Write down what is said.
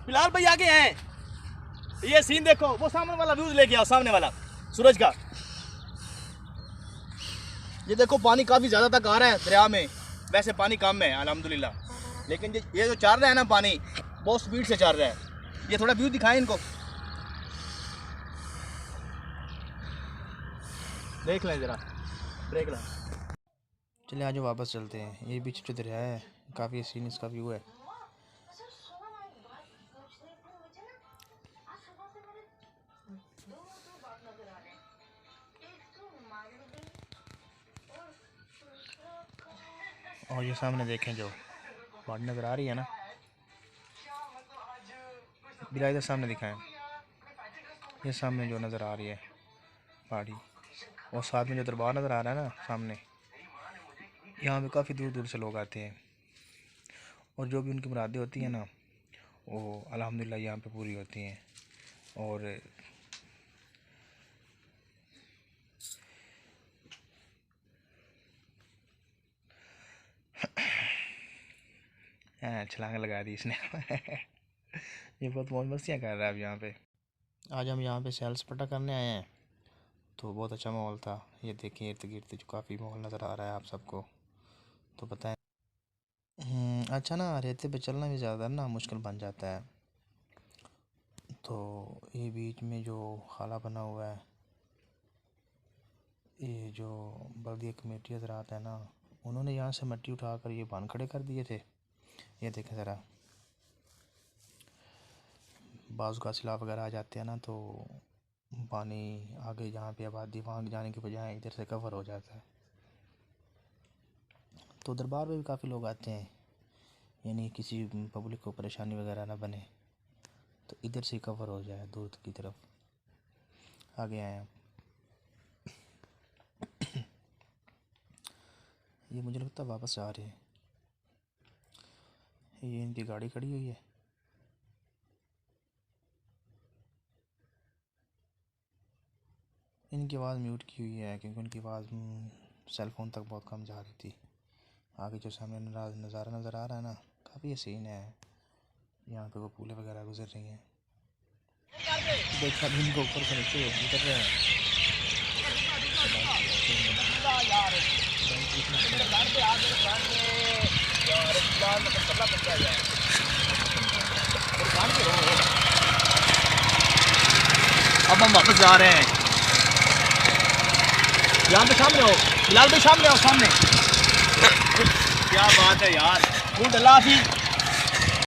बिलाल भाई आगे हैं। ये सीन देखो, वो सामने वाला व्यूज लेके आओ, सामने वाला सूरज का। ये देखो पानी काफ़ी ज़्यादा तक आ रहा है दरिया में। वैसे पानी कम है अल्हम्दुलिल्लाह, लेकिन ये जो चल रहा है ना पानी, बहुत स्पीड से चल रहा है। ये थोड़ा व्यू दिखाएं इनको, देख लें ज़रा, ब्रेक ला। चलिए आज वापस चलते हैं। ये बीच जो दरिया है, काफ़ी सीन इसका व्यू है। और ये सामने देखें जो पहाड़ नज़र आ रही है ना, बिला इधर सामने दिखाएं। ये सामने जो नज़र आ रही है पहाड़ी, और साथ में जो दरबार नज़र आ रहा है ना सामने, यहाँ पे काफ़ी दूर दूर से लोग आते हैं और जो भी उनकी मुरादें होती हैं ना, वो अल्हम्दुलिल्लाह यहाँ पे पूरी होती हैं। और छलांग लगा दी इसने। ये बहुत मौज मस्तियाँ कर रहा है अब यहाँ पे। आज हम यहाँ पे सैर सपाटा करने आए हैं, तो बहुत अच्छा माहौल था। ये देखिए इर्द गिर्द जो काफ़ी माहौल नज़र आ रहा है आप सबको, तो बताएं। अच्छा ना, रेते पे चलना भी ज़्यादा ना मुश्किल बन जाता है। तो ये बीच में जो खाला बना हुआ है, ये जो बल्दिया कमेटी हज़रात है ना, उन्होंने यहाँ से मिट्टी उठाकर ये बांध खड़े कर दिए थे। ये देखें ज़रा, बाज़ का सिला वगैरह आ जाते हैं ना, तो पानी आगे जहाँ पे आबादी वहाँ जाने के बजाय इधर से कवर हो जाता है। तो दरबार में भी काफ़ी लोग आते हैं, यानी किसी पब्लिक को परेशानी वगैरह ना बने, तो इधर से कवर हो जाए दूर की तरफ। आगे आए आप। ये मुझे लगता है वापस आ रहे हैं। ये इनकी गाड़ी खड़ी हुई है। इनकी आवाज़ म्यूट की हुई है क्योंकि उनकी आवाज़ सेल फ़ोन तक बहुत कम जा रही थी। आगे जो सामने नज़ारा नज़र आ रहा है ना, काफ़ी हसीन है। यहाँ पे वो पुलें वगैरह गुजर रही हैं। देखा भी इनको ऊपर से नीचे उतर रहे हैं। अब हम वापस जा रहे हैं। यहाँ पे सामने हो बिलाल भाई, सामने आओ, सामने। क्या बात है यार, फूल डला थी।